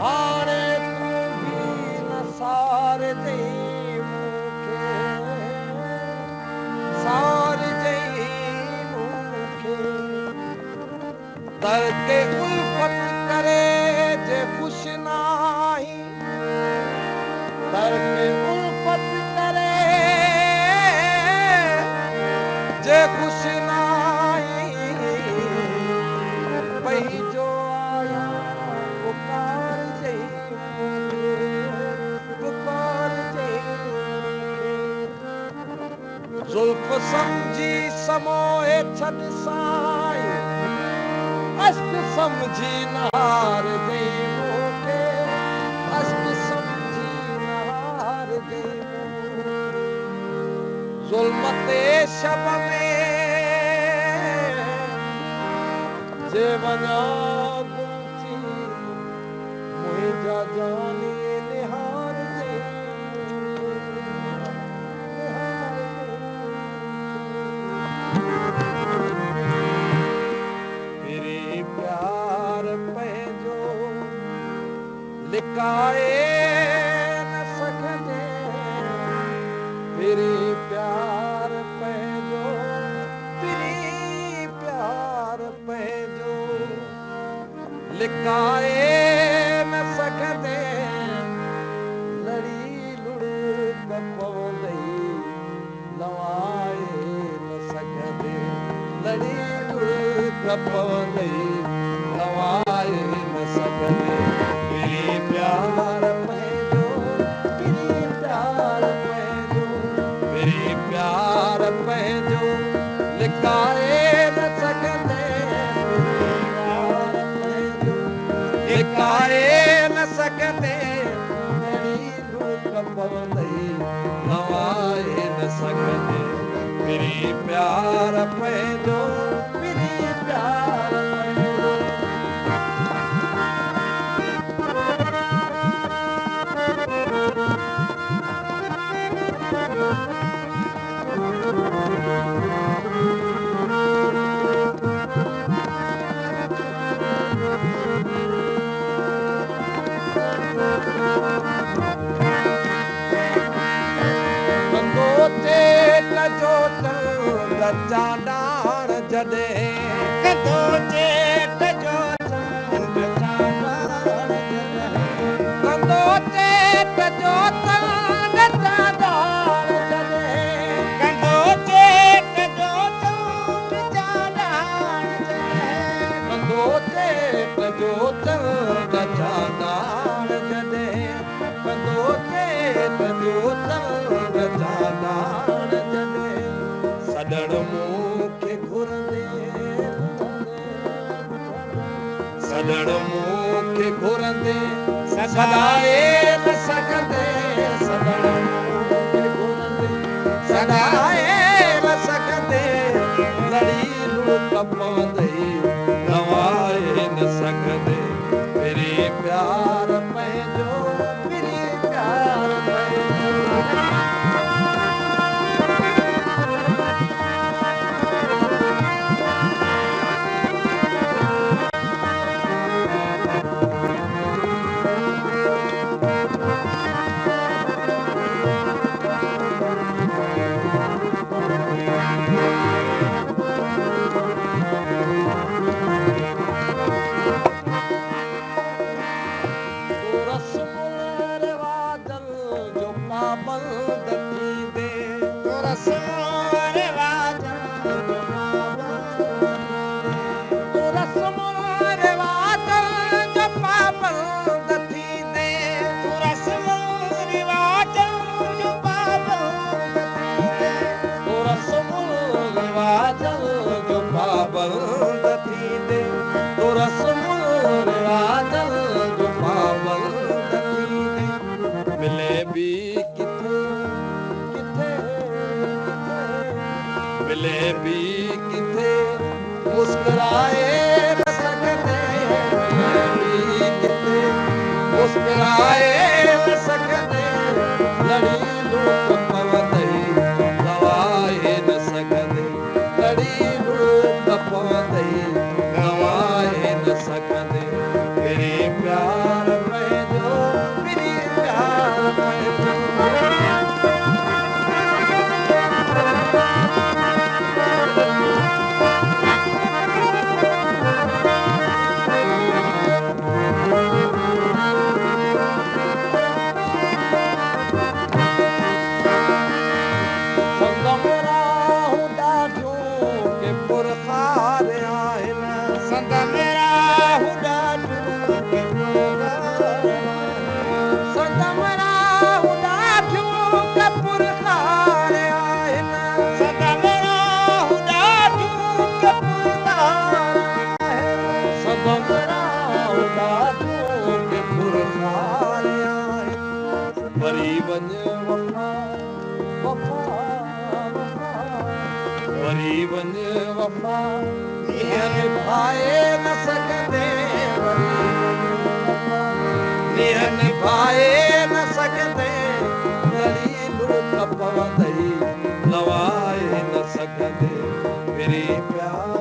हाणे तूं बि न सार जई मूंखे सार जई मूंखे तर्क उल्फत करे जे ख़ुशि न आहीं तर्क उल्फत करे जे ख़ुशि न आहीं पंहिंजो आया पुकार जई पुकार जई ज़ुल्फ़ सम्झी समोए छॾ साईं अष्ट सम्झी नहार जई मूंखे अष्ट सम्झी नहार जई ज़ुल्मते शब में जे वञा गुम थी मुंहिंजा जानी निहार जई फिरी प्यार पंहिंजो लिकाए न सघंदे फिरी प्यार पंहिंजो फिरी प्यार पंहिंजो लिकाए न सघंदे लड़ी लुड़ पवंदई लवाए न सघंदे लड़ी लुड़ पवंदई लवाए न सघंदे फिरी प्यार पंहिंजो फिरी प्यार पंहिंजो फिरी प्यार पंहिंजो लिकाए न सघंदे लिकाए न सघंदे लड़ी लुड़ पवंदई लवाए न सघंदे फिरी प्यार पंहिंजो फिरी प्यार पंहिंजो जो लचा डाण जॾहिं कंदो चेट जो लचा डाण जॾहिं कंदो चेट जो लचा डाण जॾहिं कंदो चेट जो लचा डाण जॾहिं कंदो चेट जो लचा डाण जॾहिं कंदो चेट जो लचा डाण सॾण मूंखे घुरंदे सॾण मूंखे घुरंदे सॾाए न सघंदे सॾण मूंखे घुरंदे सॾाए न सघंदे लड़ी लुड़ पवंदई लवाए न सघंदे फिरी प्यार पंहिंजो फिरी प्यार पंहिंजो वरी वञ वफ़ा वफ़ा वफ़ा वरी वञ वफ़ा ईअं निभाए न सघंदे वरी ईअं निभाए न सघंदे दलीलूं त पवंदई लवाए न सघंदे फिरी प्यार